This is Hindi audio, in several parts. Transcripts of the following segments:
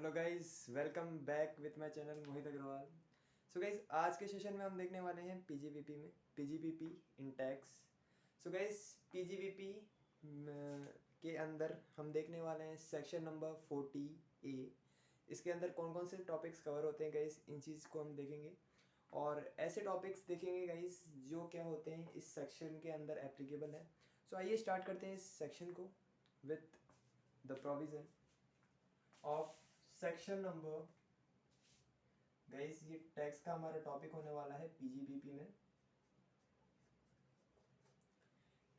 Hello guys, welcome back with my channel Mohit Agrawal. So guys, आज के सेशन में हम देखने वाले हैं पीजीबीपी में पीजीबीपी इन टैक्स। सो गाइस, पीजीबीपी के अंदर हम देखने वाले हैं सेक्शन नंबर 40A। इसके अंदर कौन कौन से टॉपिक्स कवर होते हैं गाइस, इन चीज़ को हम देखेंगे और ऐसे टॉपिक्स देखेंगे गाइस जो क्या होते हैं इस सेक्शन के अंदर एप्लीकेबल है। सो आइए स्टार्ट करते हैं इस सेक्शन को with the provision of section number. Guys, ये टैक्स का हमारा टॉपिक होने वाला है पीजीबीपी में।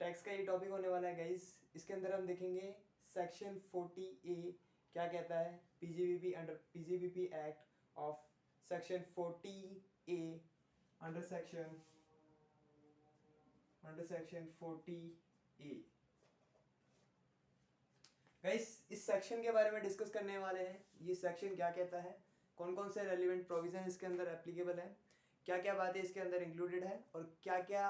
टैक्स का ये टॉपिक होने वाला है गाइस। इसके अंदर हम देखेंगे सेक्शन 40A क्या कहता है। PGBP under PGBP act of section 40A under section 40A। Guys, इस सेक्शन के बारे में डिस्कस करने वाले हैं। ये सेक्शन क्या कहता है, कौन कौन से रेलिवेंट प्रोविजन इसके अंदर एप्लीकेबल है, क्या क्या बातें इसके अंदर इंक्लूडेड है और क्या क्या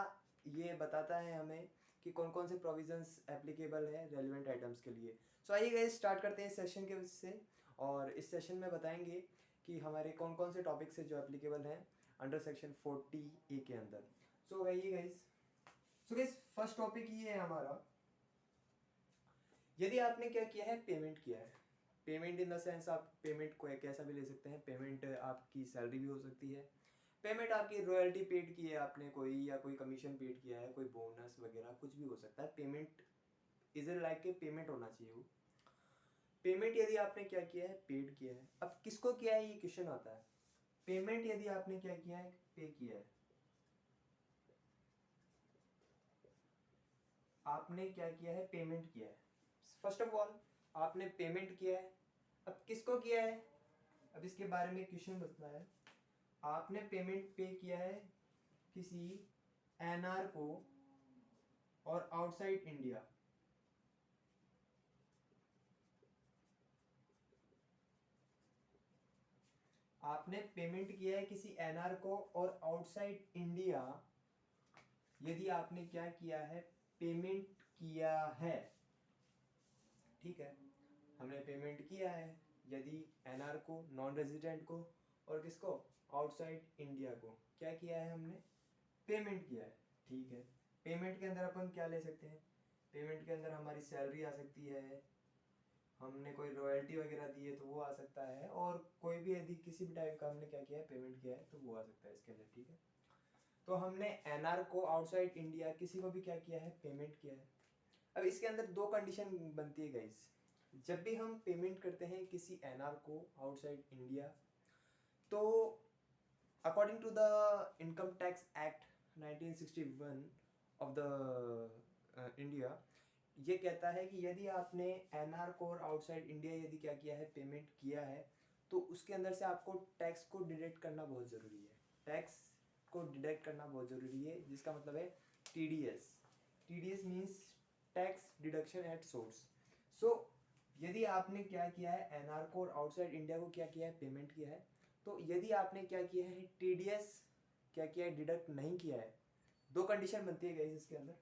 ये बताता है हमें कि कौन कौन से प्रोविजंस एप्लीकेबल है रेलिवेंट आइटम्स के लिए। सो आइए गाइस स्टार्ट करते हैं इस सेशन के से, और इस सेशन में बताएंगे कि हमारे कौन कौन से टॉपिक्स है जो एप्लीकेबल हैं अंडर सेक्शन 40A के अंदर। सो गाइस, फर्स्ट टॉपिक ये है हमारा। यदि आपने क्या किया है, पेमेंट किया है। पेमेंट इन द सेंस आप पेमेंट को कैसा भी ले सकते हैं। पेमेंट आपकी सैलरी भी हो सकती है, पेमेंट आपकी रॉयल्टी पेड की है आपने कोई, या कोई कमीशन पेड किया है, कोई बोनस वगैरह कुछ भी हो सकता है। पेमेंट इज ए लाइक के पेमेंट होना चाहिए वो। पेमेंट यदि आपने क्या किया है, पेड किया है। अब किसको किया है ये क्वेश्चन आता है। पेमेंट यदि आपने क्या किया है, पे किया है, आपने क्या किया है, पेमेंट किया है। फर्स्ट ऑफ ऑल आपने पेमेंट किया है। अब किसको किया है, अब इसके बारे में क्वेश्चन बचता है। आपने पेमेंट पे किया है किसी एनआर को और आउटसाइड इंडिया। आपने पेमेंट किया है किसी एनआर को और आउटसाइड इंडिया। यदि आपने क्या किया है, पेमेंट किया है, ठीक है, हमने पेमेंट किया है यदि एनआर को, नॉन रेजिडेंट को, और किसको, आउटसाइड इंडिया को क्या किया है, हमने पेमेंट किया है। ठीक है, पेमेंट के अंदर अपन क्या ले सकते हैं, पेमेंट के अंदर हमारी सैलरी आ सकती है, हमने कोई रॉयल्टी वगैरह दी है तो वो आ सकता है, और कोई भी यदि किसी भी टाइप का हमने क्या किया है, पेमेंट किया है तो वो आ सकता है इसके अंदर। ठीक है, तो हमने एनआर को, आउटसाइड इंडिया, किसी को भी क्या किया है, पेमेंट किया है। अब इसके अंदर दो कंडीशन बनती है गाइस। जब भी हम पेमेंट करते हैं किसी एनआर को आउटसाइड इंडिया, तो according to the income tax act 1961 of the India, ये कहता है कि यदि आपने एनआर को और आउटसाइड इंडिया यदि क्या किया है, पेमेंट किया है, तो उसके अंदर से आपको टैक्स को डिडक्ट करना बहुत ज़रूरी है। टैक्स को डिडक्ट करना बहुत ज़रूरी है, जिसका मतलब है TDS. TDS means tax deduction at source. So यदि आपने क्या किया है, एनआर को और आउटसाइड इंडिया को क्या किया है, पेमेंट किया है, तो यदि आपने क्या किया है, टीडीएस क्या किया है, डिडक्ट नहीं किया है, दो कंडीशन बनती है गाइस इसके अंदर।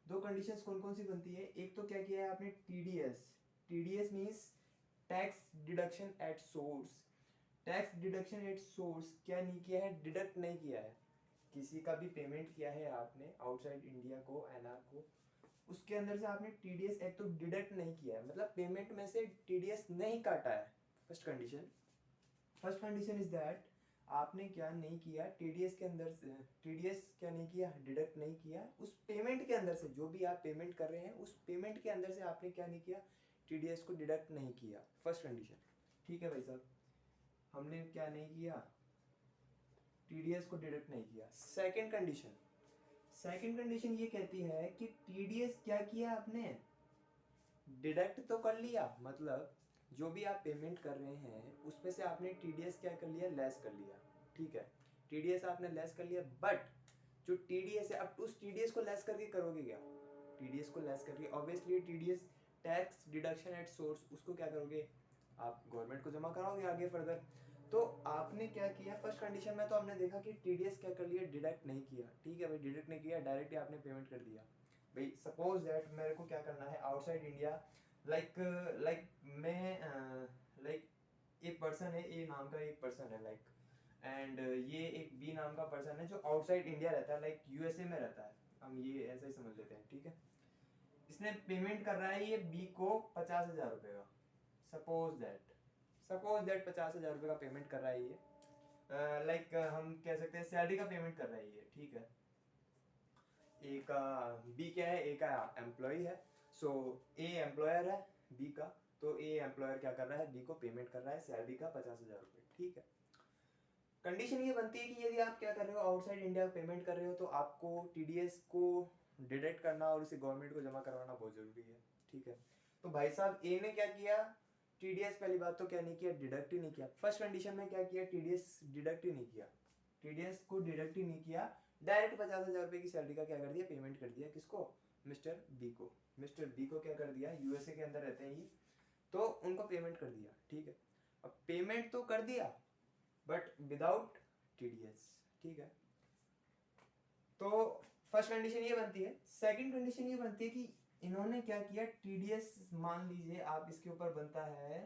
दो कंडीशंस कौन कौन सी बनती है, एक तो क्या किया है आपने, TDS. TDS means tax deduction at source. Tax deduction at source क्या नहीं किया है, डिडक्ट नहीं किया है। किसी का भी पेमेंट किया है आपने आउटसाइड इंडिया को, एनआर को, उसके अंदर से आपने टीडीएस एक तो डिडक्ट नहीं किया है, मतलब पेमेंट में से टीडीएस नहीं काटा है। फर्स्ट कंडीशन इज दैट आपने क्या नहीं किया, टीडीएस के अंदर से टीडीएस क्या नहीं किया, डिडक्ट नहीं किया उस पेमेंट के अंदर से। जो भी आप पेमेंट कर रहे हैं उस पेमेंट के अंदर से आपने क्या नहीं किया, टीडीएस को डिडक्ट नहीं किया। First condition. ठीक है भाई साहब, हमने क्या नहीं किया, टीडीएस को डिडक्ट नहीं किया। सेकंड कंडीशन ये कहती है कि टीडीएस क्या किया आपने, डिडक्ट तो कर लिया, मतलब जो भी आप पेमेंट कर रहे हैं उसमें से आपने टीडीएस क्या कर लिया, लेस कर लिया। ठीक है, टीडीएस आपने लेस कर लिया, बट जो टीडीएस है, अब उस टीडीएस को लेस करके करोगे क्या, टीडीएस को लेस करके obviously TDS tax deduction at source, उसको क्या करोगे, आप गवर्नमेंट को जमा कराओगे आगे फर्दर। तो आपने क्या किया, फर्स्ट कंडीशन में तो हमने देखा कि टीडीएस क्या कर लिया, डिडक्ट नहीं किया। ठीक है भाई, डिडक्ट नहीं किया, डायरेक्टली आपने पेमेंट कर दिया। भाई सपोज दैट मेरे को क्या करना है, आउटसाइड इंडिया, लाइक मैं लाइक एक नाम का एक पर्सन है लाइक, एंड ये एक बी नाम का पर्सन है जो आउटसाइड इंडिया रहता है, लाइक यूएसए में रहता है, हम ये ऐसा ही समझ लेते हैं, ठीक है। इसने पेमेंट कर रहा है ये बी को 50,000 रुपये का, सपोज दैट 50,000 रुपये का पेमेंट कर रहा है ये, लाइक हम कह सकते हैं सैलरी का पेमेंट कर रहा है ये, ठीक है। ए का बी क्या है, ए का एम्प्लॉय है, सो ए एम्प्लॉयर है बी का, तो ए एम्प्लॉयर क्या कर रहा है, बी को पेमेंट कर रहा है सैलरी का 50,000 रुपये, ठीक है। कंडीशन ये बनती है कि यदि आप क्या कर रहे हो, आउटसाइड इंडिया पेमेंट कर रहे हो, तो आपको टीडीएस को डिडक्ट करना और उसे गवर्नमेंट को जमा करवाना बहुत जरूरी है, ठीक है। तो भाई साहब ए ने क्या किया, टीडीएस पहली बात तो क्या नहीं किया, डिडक्ट ही नहीं किया। फर्स्ट कंडीशन में क्या किया, टीडीएस डिडक्ट ही नहीं किया, टीडीएस को डिडक्ट ही नहीं किया, डायरेक्ट 50,000 रुपये की सैलरी का क्या कर दिया, पेमेंट कर दिया, किसको, मिस्टर बी को। मिस्टर बी को क्या कर दिया, यूएसए के अंदर रहते हैं ये, तो उनको पेमेंट कर दिया, ठीक है। अब पेमेंट तो कर दिया बट विदाउट टीडीएस, ठीक है। तो फर्स्ट कंडीशन ये बनती है। सेकंड कंडीशन ये बनती है कि इन्होंने क्या किया, टीडीएस मान लीजिए आप इसके ऊपर बनता है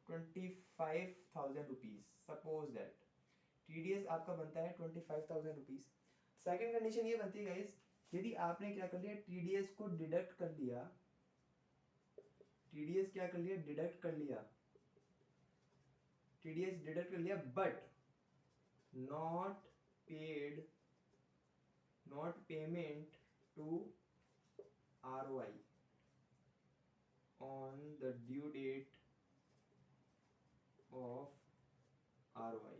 25,000 रुपीज, सपोज दैट टीडीएस आपका बनता है 25,000 रुपीज। सेकंड कंडीशन ये बनती है गाइस, यदि आपने क्या कर लिया, टीडीएस को डिडक्ट कर लिया, टीडीएस क्या कर लिया, डिडक्ट कर लिया, टीडीएस डिडक्ट कर लिया, but not paid, not payment to ROI on the due date of ROI,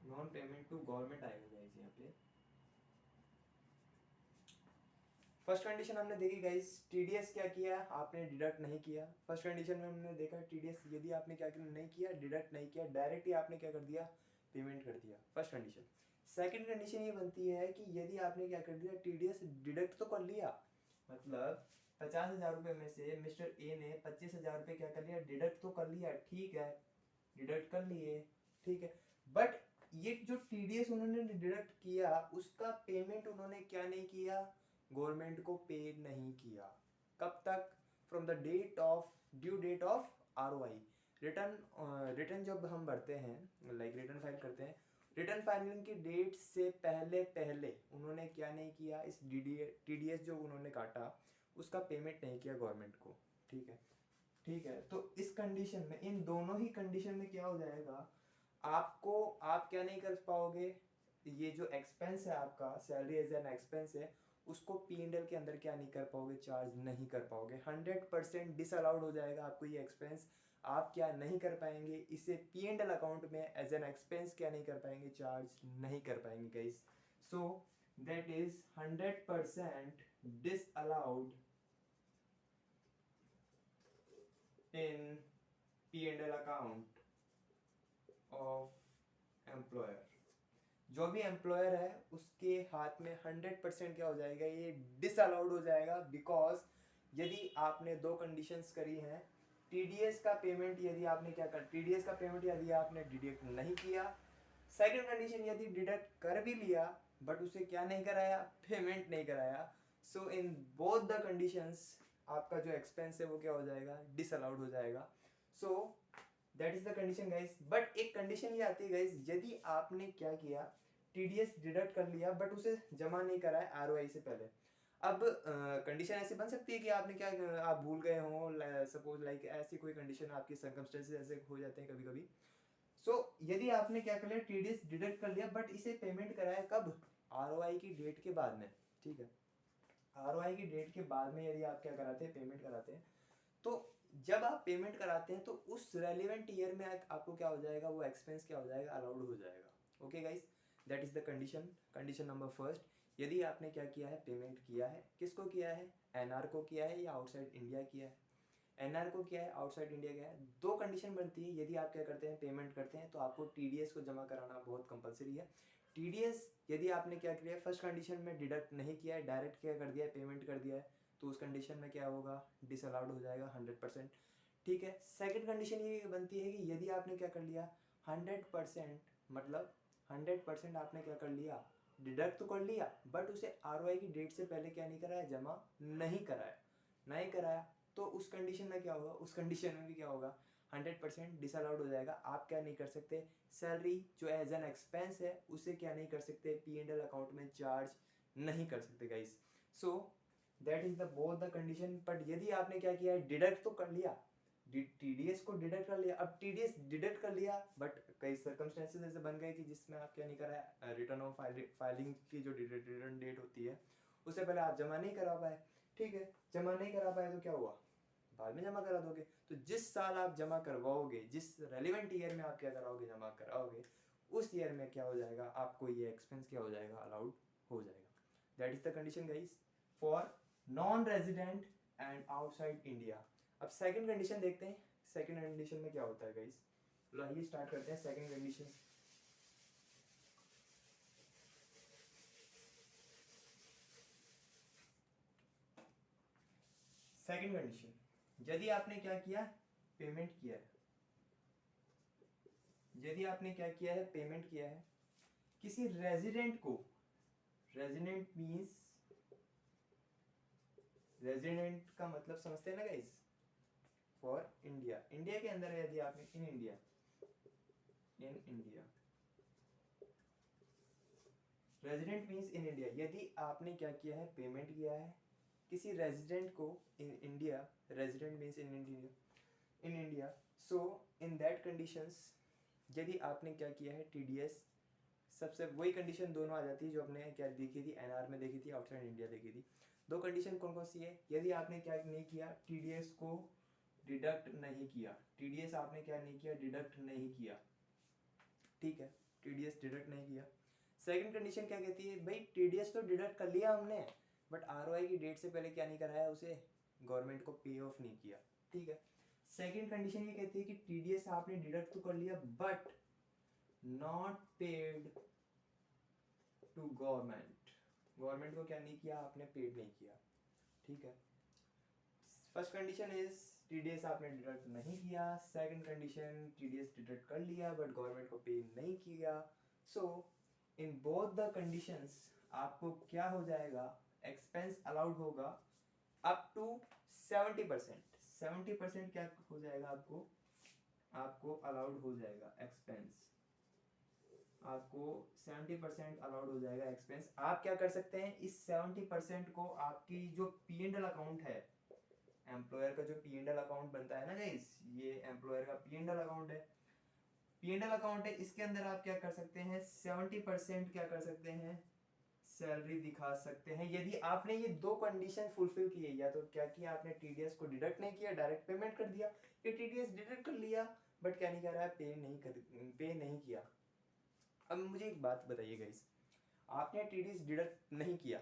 non payment to government आएगा गाइस यहाँ पे। फर्स्ट कंडीशन हमने देखी गाइस, टीडीएस क्या किया, आपने डिडक्ट नहीं किया। फर्स्ट कंडीशन में हमने देखा टीडीएस यदि आपने क्या नहीं किया, डिडक्ट नहीं किया, डायरेक्ट ही आपने क्या कर दिया, पेमेंट कर दिया, फर्स्ट कंडीशन। सेकंड कंडीशन ये बनती है कि यदि आपने क्या कर दिया, टीडीएस डिडक्ट तो कर लिया, मतलब 50,000 रुपये में से मिस्टर ए ने 25,000 रुपये क्या कर लिया, डिडक्ट तो कर लिया, ठीक है, डिडक्ट कर लिए, ठीक है, बट ये जो टीडीएस उन्होंने डिडक्ट किया उसका पेमेंट उन्होंने क्या नहीं किया, गवर्नमेंट को पे नहीं किया। कब तक, from the date of, due date of ROI, return जब हम भरते हैं, लाइक रिटर्न फाइल करते हैं, रिटर्न फाइलिंग की डेट से पहले पहले उन्होंने क्या नहीं किया, इस टीडीएस जो उन्होंने काटा उसका पेमेंट नहीं किया गवर्नमेंट को, ठीक है, ठीक है। तो इस कंडीशन में, इन दोनों ही कंडीशन में क्या हो जाएगा, आपको, आप क्या नहीं कर पाओगे, ये जो एक्सपेंस है आपका, सैलरी एज एन एक्सपेंस है, उसको पी&एल के अंदर क्या नहीं कर पाओगे, चार्ज नहीं कर पाओगे, 100% डिसअलाउड हो जाएगा आपको ये एक्सपेंस, आप क्या नहीं कर पाएंगे, इसे पी&एल अकाउंट में एज एन एक्सपेंस क्या नहीं कर पाएंगे, चार्ज नहीं कर पाएंगे guys. So that is 100% disallowed in P and L account of employer. जो भी एम्प्लॉयर है उसके हाथ में 100% क्या हो जाएगा, ये डिसअलाउड हो जाएगा, बिकॉज यदि आपने दो कंडीशंस करी हैं, टीडीएस का पेमेंट यदि आपने क्या कर, टीडीएस का पेमेंट यदि आपने डिडक्ट नहीं किया, सेकंड कंडीशन यदि डिडक्ट कर भी लिया बट उसे क्या नहीं कराया, पेमेंट नहीं कराया, सो इन बोथ द कंडीशंस आपका जो एक्सपेंस है वो क्या हो जाएगा, डिसअलाउड हो जाएगा। सो that is the condition guys. But एक कंडीशन ये आती है गाइस, यदि आपने क्या किया, टीडीएस डिडक्ट कर लिया बट उसे जमा नहीं कराया आरओआई से पहले, अब कंडीशन ऐसी बन सकती है कि आपने क्या, आप भूल गए हो, सपोज लाइक ऐसी कोई कंडीशन, आपकी सर्कमस्टेंसेस ऐसे हो जाते हैं कभी कभी। सो यदि आपने क्या कर लिया, टीडीएस डिडक्ट कर लिया बट इसे पेमेंट कराया कब, आरओआई की डेट के बाद में, ठीक है, आरओआई की डेट के बाद में यदि आप क्या कराते हैं, पेमेंट कराते हैं, तो जब आप पेमेंट कराते हैं तो उस रेलिवेंट ईयर में आपको क्या हो जाएगा, वो एक्सपेंस क्या हो जाएगा, अलाउड हो जाएगा। Okay guys, that is the condition. Condition number first, यदि आपने क्या किया है, पेमेंट किया है, किसको किया है, एनआर को किया है या आउटसाइड इंडिया किया है, एनआर को किया है, आउटसाइड इंडिया किया है, दो कंडीशन बनती है। यदि आप क्या करते हैं, पेमेंट करते हैं, तो आपको टीडीएस को जमा कराना बहुत कंपलसरी है। टीडीएस यदि आपने क्या किया है, फर्स्ट कंडीशन में डिडक्ट नहीं किया है, डायरेक्ट क्या कर दिया है, पेमेंट कर दिया है, तो उस कंडीशन में क्या होगा, डिसअलाउड हो जाएगा 100%, ठीक है। सेकंड कंडीशन ये बनती है कि यदि आपने क्या कर लिया, 100%, मतलब 100% आपने क्या कर लिया, डिडक्ट तो कर लिया बट उसे आरओआई की डेट से पहले क्या नहीं कराया, जमा नहीं कराया, नहीं कराया, तो उस कंडीशन में क्या होगा, उस कंडीशन में भी क्या होगा, 100% डिसअलाउड हो जाएगा। आप क्या नहीं कर सकते, सैलरी जो एज एन एक्सपेंस है उसे क्या नहीं कर सकते, P&L अकाउंट में चार्ज नहीं कर सकते guys. So that is the both the condition. But यदि आपने क्या किया है, डिडक्ट तो कर लिया, TDS को डिडक्ट कर लिया, अब TDS डिडक्ट कर लिया बट कई सर्कमस्टेंसेस ऐसे बन गए कि जिसमें आप क्या नहीं करा, रिटर्न ऑफ फाइलिंग की जो रिटर्न डेट होती है उससे पहले आप जमा नहीं करा पाए। ठीक है, जमा नहीं करा पाए तो क्या हुआ, बाद में जमा करा दोगे। तो जिस साल आप जमा करवाओगे, जिस रेलिवेंट ईयर में आप क्या कराओगे, जमा कराओगे, उस ईयर में क्या हो जाएगा, आपको ये एक्सपेंस क्या हो जाएगा, अलाउड हो जाएगा। That is the condition guys for non resident and outside India. अब सेकंड कंडीशन देखते हैं, सेकंड कंडीशन में क्या होता है गाइस। लो आइए स्टार्ट करते हैं सेकंड कंडीशन। सेकंड कंडीशन, यदि आपने क्या किया, पेमेंट किया है, यदि आपने क्या किया है, पेमेंट किया है किसी रेजिडेंट को, रेजिडेंट मींस, रेजिडेंट का मतलब समझते हैं ना गाइस, फॉर इंडिया, इंडिया के अंदर है, यदि आपने in India, in India, resident means in India, यदि आपने क्या किया है, पेमेंट किया है किसी रेजिडेंट को in India, resident means in India, in India, so in that conditions यदि आपने क्या किया है, TDS, सबसे वही कंडीशन दोनों आ जाती है जो आपने क्या देखी थी, NR में देखी थी, आउटसाइड इंडिया देखी थी। दो कंडीशन कौन कौन सी है, यदि आपने क्या नहीं किया, TDS को डिडक्ट नहीं किया, TDS आपने क्या नहीं किया, डिडक्ट नहीं किया, ठीक है, TDS डिडक्ट नहीं किया। सेकंड कंडीशन क्या कहती है, भाई TDS तो डिडक्ट कर लिया हमने बट ROI की डेट से पहले क्या नहीं कराया, उसे गवर्नमेंट को पे ऑफ नहीं किया, ठीक है। सेकंड कंडीशन ये कहती है कि TDS आपने डिडक्ट तो कर लिया but not paid to government, government को क्या नहीं किया, आपने पेड नहीं किया, ठीक है। फर्स्ट कंडीशन इज TDS आपने डिडक्ट नहीं किया, सेकंड कंडीशन TDS डिडक्ट कर लिया बट गवर्नमेंट को पे नहीं किया। सो इन बोथ द कंडीशंस आपको क्या हो जाएगा, एक्सपेंस अलाउड होगा अप टू 70%, 70% क्या हो जाएगा, आपको आपको अलाउड हो जाएगा एक्सपेंस, आपको 70% अलाउड हो जाएगा एक्सपेंस। आप क्या कर सकते हैं, इस 70% को आपकी जो P&L अकाउंट है, एम्प्लॉयर का जो P&L अकाउंट बनता है ना गाइस, ये एम्प्लॉयर का P&L अकाउंट है, P&L अकाउंट है, इसके अंदर आप क्या कर सकते हैं, 70% क्या कर सकते हैं, सैलरी दिखा सकते हैं। यदि आपने ये दो कंडीशन फुलफिल की है, या तो क्या किया आपने, TDS को डिडक्ट नहीं किया, डायरेक्ट पेमेंट कर दिया, या TDS डिडक्ट कर लिया बट क्या नहीं कर रहा है, पे नहीं किया। अब मुझे एक बात बताइए गाइस, आपने TDS डिडक्ट नहीं किया,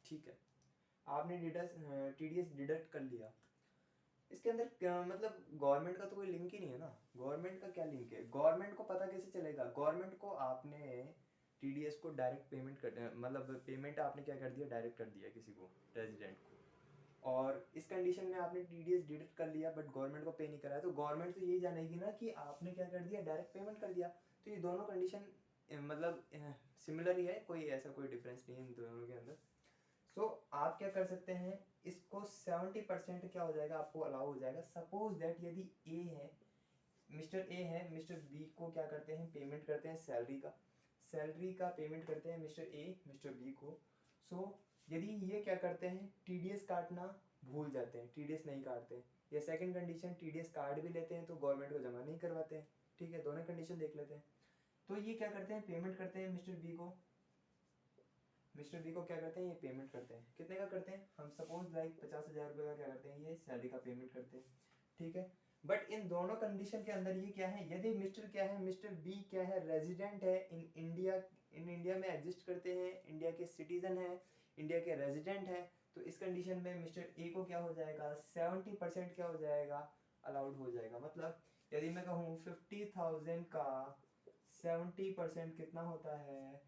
ठीक है, आपने TDS डिडक्ट कर लिया, इसके अंदर मतलब गवर्नमेंट का तो कोई लिंक ही नहीं है ना, गवर्नमेंट का क्या लिंक है, गवर्नमेंट को पता कैसे चलेगा, गवर्नमेंट को आपने TDS को डायरेक्ट पेमेंट कर, मतलब पेमेंट आपने क्या कर दिया, डायरेक्ट कर दिया किसी को, रेजिडेंट को, और इस कंडीशन में आपने TDS डिडक्ट कर लिया बट गवर्नमेंट को पे नहीं कराया, तो गवर्नमेंट तो यही जानेगी ना कि आपने क्या कर दिया, डायरेक्ट पेमेंट कर दिया। तो ये दोनों कंडीशन मतलब सिमिलर ही है, कोई ऐसा कोई डिफरेंस नहीं है इन दोनों के अंदर। सो आप क्या कर सकते हैं, इसको 70% क्या हो जाएगा, आपको अलाउ हो जाएगा। सपोज दैट यदि ए है, मिस्टर ए है, मिस्टर बी को क्या करते हैं, पेमेंट करते हैं सैलरी का पेमेंट करते हैं मिस्टर ए मिस्टर बी को। सो यदि ये क्या करते हैं, TDS काटना भूल जाते हैं, TDS नहीं काटते हैं, या सेकंड कंडीशन TDS काट भी लेते हैं तो गवर्नमेंट को जमा नहीं करवाते हैं, ठीक है, दोनों कंडीशन देख लेते हैं। तो ये क्या करते हैं, पेमेंट करते हैं मिस्टर बी को, मिस्टर बी को क्या करते हैं, ये पेमेंट करते हैं, कितने का करते हैं, हम सपोज लाइक 50,000 रुपये का क्या करते हैं, ये सैलरी का पेमेंट करते हैं, ठीक है। बट इन दोनों कंडीशन के अंदर ये क्या है, यदि मिस्टर क्या है, मिस्टर बी क्या है, रेजिडेंट है इन इंडिया, इन इंडिया में एग्जिस्ट करते हैं, इंडिया के सिटीजन है, इंडिया के रेजिडेंट है, तो इस कंडीशन में मिस्टर ए को क्या हो जाएगा, 70% क्या हो जाएगा, अलाउड हो जाएगा। मतलब यदि मैं कहूँ 50,000 का 70% कितना होता है,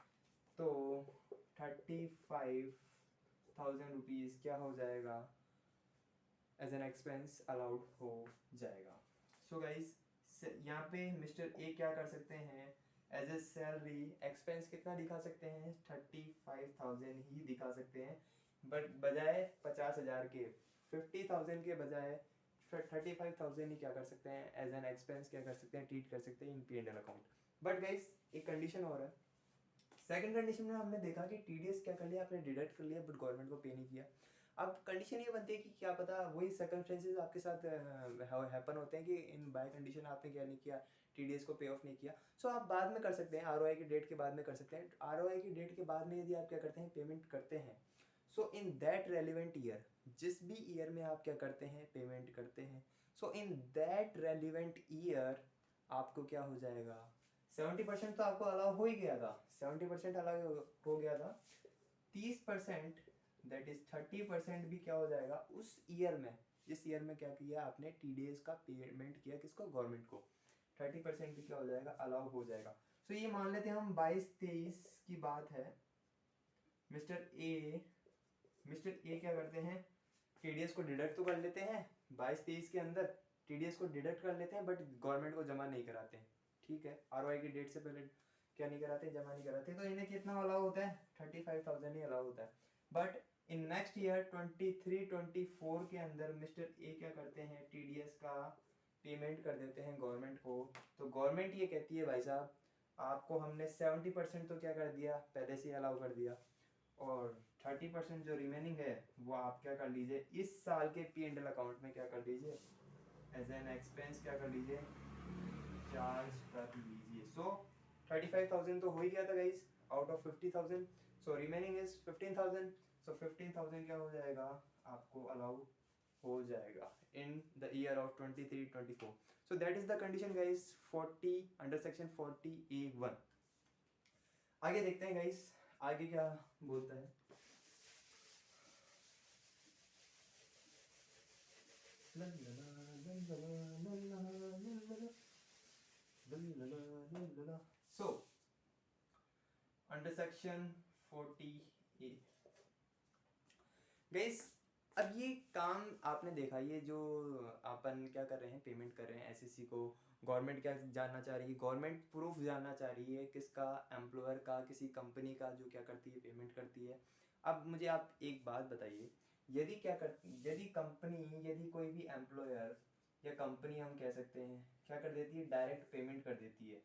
तो 35,000 रुपीज़ क्या हो जाएगा, एज एन एक्सपेंस अलाउड हो जाएगा। सो गाइस यहाँ पे मिस्टर ए क्या कर सकते हैं, एज ए सैलरी एक्सपेंस कितना दिखा सकते हैं, 35,000 ही दिखा सकते हैं, बट बजाय 50,000 के, 50,000 के बजाय 35,000 ही क्या कर सकते हैं एज एन एक्सपेंस, क्या कर सकते हैं, ट्रीट कर सकते हैं इन P&L अकाउंट। बट गाइस एक कंडीशन और है। सेकंड कंडीशन में हमने देखा कि TDS क्या कर लिया, आपने डिडक्ट कर लिया बट गवर्नमेंट को पे नहीं किया। अब कंडीशन ये बनती है कि क्या पता वही सर्कमस्टेंसेस आपके साथ हैपन होते हैं कि इन बाय कंडीशन आपने क्या नहीं किया, TDS को पे ऑफ नहीं किया। सो आप बाद में कर सकते हैं, ROI की डेट के बाद में कर सकते हैं। ROI की डेट के बाद में यदि आप क्या करते हैं, पेमेंट करते हैं, सो इन दैट रेलिवेंट ईयर, जिस भी ईयर में आप क्या करते हैं, पेमेंट करते हैं, सो इन दैट रेलिवेंट ईयर आपको क्या हो जाएगा, 70% तो आपको अलाउ हो ही गया था, 70% अलाउ हो गया था, 30% दैट इज 30% भी क्या हो जाएगा उस ईयर में, जिस ईयर में क्या किया आपने TDS का पेमेंट किया किसको, गवर्नमेंट को, 30% भी क्या हो जाएगा, अलाउ हो जाएगा। सो ये मान लेते हैं हम 22-23 की बात है। मिस्टर ए क्या करते हैं, TDS को डिडक्ट तो कर लेते हैं 22-23 के अंदर, TDS को डिडक्ट कर लेते हैं बट गवर्नमेंट को जमा नहीं कराते हैं, ठीक है, ROI की डेट से पहले क्या नहीं कराते, जमा नहीं कराते, तो इन्हें कितना अलाउ होता है, 35,000 ही अलाउ होता है। बट इन नेक्स्ट ईयर 23-24 के अंदर मिस्टर ए क्या करते हैं, TDS का पेमेंट कर देते हैं गवर्नमेंट को। तो गवर्नमेंट ये कहती है भाई साहब आपको हमने 70% तो क्या कर दिया, पहले से ही अलाउ कर दिया, और 30% जो रिमेनिंग है वो आप क्या कर लीजिए, इस साल के P&L अकाउंट में क्या कर लीजिए, एज एन एक्सपेंस क्या कर लीजिए, चार्ज कर लीजिए। सो 35,000 तो हो ही गया था guys out of 50,000, so remaining is 15,000। सो 15,000 क्या हो जाएगा, आपको अलाउ हो जाएगा in the year of 23-24। So that is the condition guys 40 under section 40A1। आगे देखते हैं गाइस आगे क्या बोलता है। So under section 40A guys, अब ये काम आपने देखा, ये जो अपन क्या कर रहे हैं, पेमेंट कर रहे हैं SSC को, गवर्नमेंट क्या जानना चाह रही है, गवर्नमेंट प्रूफ जानना चाह रही है किसका, एम्प्लॉयर का, किसी कंपनी का जो क्या करती है, पेमेंट करती है। अब मुझे आप एक बात बताइए, यदि क्या कर, यदि कंपनी, यदि कोई भी एम्प्लॉयर या कंपनी हम कह सकते हैं क्या कर देती है, डायरेक्ट पेमेंट कर देती है,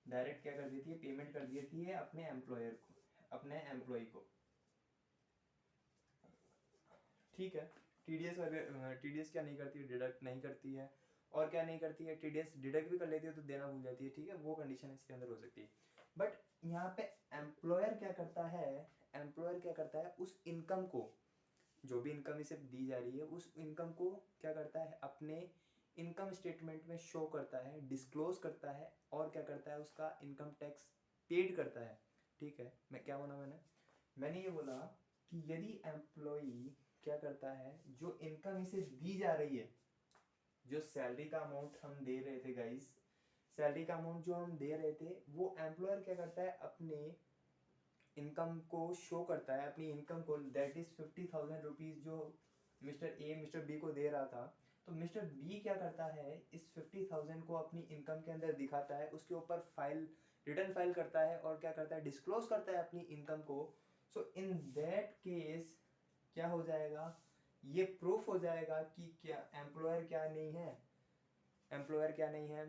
डायरेक्ट क्या कर देती है, पेमेंट कर देती है अपने एम्प्लॉयर को, अपने एम्प्लॉय को, ठीक है। TDS क्या नहीं करती है, डिडक्ट नहीं करती है, और क्या नहीं करती है, TDS डिडक्ट भी कर लेती है तो देना भूल जाती है, ठीक है, वो कंडीशन इसके अंदर हो सकती है। बट यहाँ पे एम्प्लॉयर क्या करता है, एम्प्लॉयर क्या करता है, उस इनकम को, जो भी इनकम इसे दी जा रही है, उस इनकम को क्या करता है, अपने इनकम स्टेटमेंट में शो करता है, डिस्क्लोज करता है, और क्या करता है, उसका इनकम टैक्स पेड करता है, ठीक है। मैं क्या बोला, मैंने ये बोला कि यदि एम्प्लॉई क्या करता है, जो इनकम इसे दी जा रही है, जो सैलरी का अमाउंट हम दे रहे थे गाइस, सैलरी का अमाउंट जो हम दे रहे थे, वो एम्प्लॉयर क्या करता है, अपने इनकम को शो करता है, अपनी इनकम को, दैट इज 50,000 रुपीज जो मिस्टर ए मिस्टर बी को दे रहा था, तो मिस्टर बी क्या करता है, इस 50,000 को अपनी इनकम के अंदर दिखाता है, उसके ऊपर फाइल, रिटर्न फाइल करता है, और क्या करता है, डिस्क्लोज करता है अपनी इनकम को। सो इन दैट केस क्या हो जाएगा, ये प्रूफ हो जाएगा कि क्या एम्प्लॉयर क्या नहीं है, एम्प्लॉयर क्या नहीं है,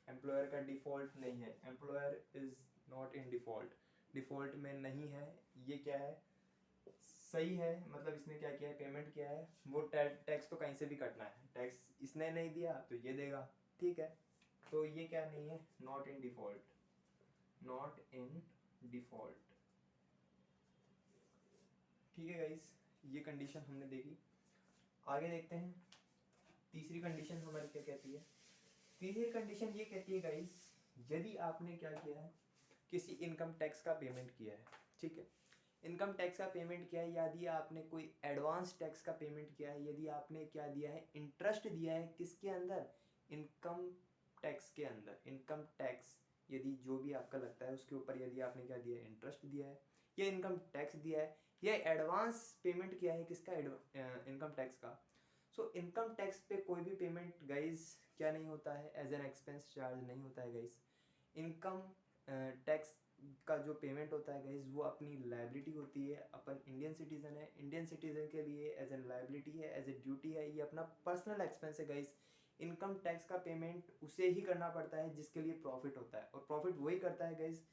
एम्प्लॉयर का डिफॉल्ट नहीं है, employer is not in default, default में नहीं है, ये क्या है, सही है, मतलब इसने क्या किया है, पेमेंट किया है, वो टैक्स तो कहीं से भी कटना है, टैक्स इसने नहीं दिया तो ये देगा, ठीक है। तो ये क्या नहीं है, not in default, not in default, ठीक है गाइस, ये कंडीशन हमने देखी। आगे देखते हैं तीसरी कंडीशन हमारी क्या कहती है। तीसरी कंडीशन ये कहती है गाइस, यदि आपने क्या किया है, किसी इनकम टैक्स का पेमेंट किया है, ठीक है, इनकम टैक्स का पेमेंट किया है, यदि आपने कोई एडवांस टैक्स का पेमेंट किया है, यदि आपने क्या दिया है, इंटरेस्ट दिया है किसके अंदर, इनकम टैक्स के अंदर, इनकम टैक्स यदि जो भी आपका लगता है उसके ऊपर यदि आपने क्या दिया है, इंटरेस्ट दिया है, या इनकम टैक्स दिया है, या एडवांस पेमेंट किया है किसका, इनकम टैक्स का। सो इनकम टैक्स पे कोई भी पेमेंट गाइज क्या नहीं होता है, एज एन एक्सपेंस चार्ज नहीं होता है गाइज। इनकम टैक्स का जो पेमेंट होता है गाइज वो अपनी लाइबिलिटी होती है। अपन इंडियन सिटीजन है, इंडियन सिटीजन के लिए एज ए लाइबिलिटी है, एज ए ड्यूटी है, ये अपना पर्सनल एक्सपेंस है गाइज। इनकम टैक्स का पेमेंट उसे ही करना पड़ता है जिसके लिए प्रॉफिट होता है, और प्रॉफिट वही करता है गाइज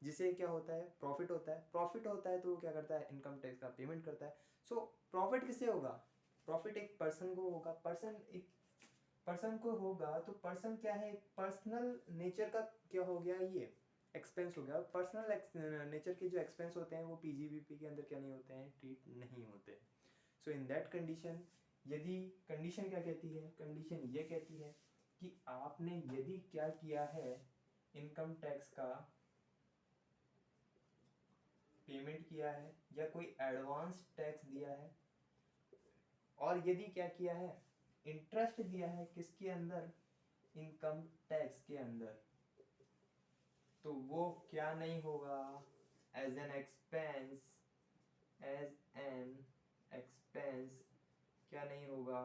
जिसे क्या होता है, प्रॉफिट होता है। प्रॉफिट होता है तो वो क्या करता है, इनकम टैक्स का पेमेंट करता है। सो प्रॉफिट किसे होगा, प्रॉफिट एक पर्सन को होगा, पर्सन को होगा। तो पर्सन क्या है, एक पर्सनल नेचर का क्या हो गया, ये एक्सपेंस हो गया। पर्सनल नेचर के जो एक्सपेंस होते हैं वो पीजीबीपी के अंदर क्या नहीं होते हैं, ट्रीट नहीं होते। सो इन दैट कंडीशन, यदि कंडीशन क्या कहती है, कंडीशन ये कहती है कि आपने यदि क्या किया है, इनकम टैक्स का पेमेंट किया है या कोई एडवांस टैक्स दिया है, और यदि क्या किया है, इंटरेस्ट दिया है किसके अंदर, इनकम टैक्स के अंदर, तो वो क्या नहीं होगा, as an expense, as an expense क्या नहीं होगा,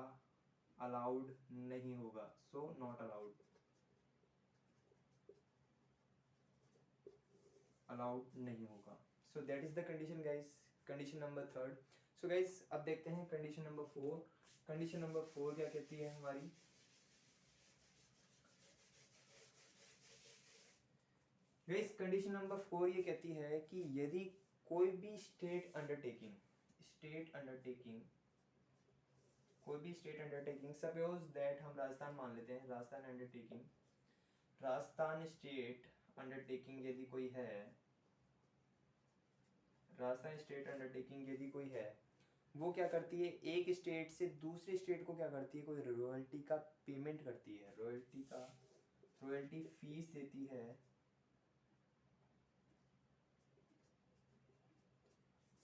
अलाउड नहीं होगा। सो नॉट अलाउड, अलाउड नहीं होगा। So that is the condition guys, condition number third. So guys अब देखते हैं condition number four. Condition number four क्या कहती है हमारी, गाइस कंडीशन नंबर फोर ये कहती है कि यदि कोई भी स्टेट अंडरटेकिंग, स्टेट अंडरटेकिंग, कोई भी स्टेट अंडरटेकिंग, सपोज दैट हम राजस्थान मान लेते हैं, Rajasthan undertaking, Rajasthan state undertaking यदि कोई है, राजस्थान स्टेट अंडरटेकिंग यदि कोई है, वो क्या करती है, एक स्टेट से दूसरे स्टेट को क्या करती है, कोई रॉयल्टी का पेमेंट करती है, रॉयल्टी का, रॉयल्टी फीस देती है,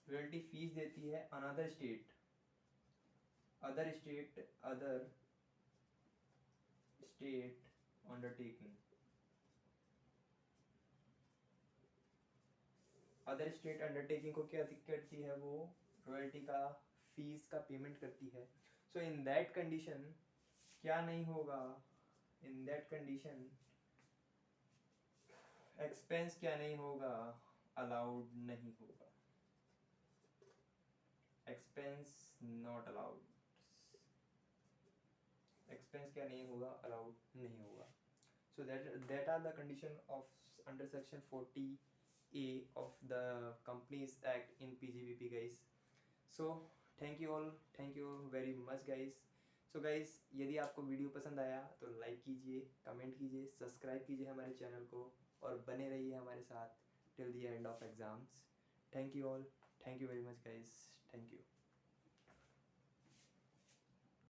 रॉयल्टी फीस देती है another state, other state, other state undertaking, other state undertaking को क्या करती है, वो रॉयल्टी का फीस का पेमेंट करती है। सो इन दैट कंडीशन क्या नहीं होगा, इन दैट कंडीशन एक्सपेंस क्या नहीं होगा, अलाउड नहीं होगा, एक्सपेंस नॉट अलाउड, एक्सपेंस क्या नहीं होगा, अलाउड नहीं होगा। So that are the condition of under section 40A of the Companies Act in PGBP guys. So thank you very much guys. So guys यदि आपको वीडियो पसंद आया तो लाइक कीजिए, कमेंट कीजिए, सब्सक्राइब कीजिए हमारे चैनल को, और बने रहिए हमारे साथ till the end of exams. Thank you all, thank you very much guys, thank you.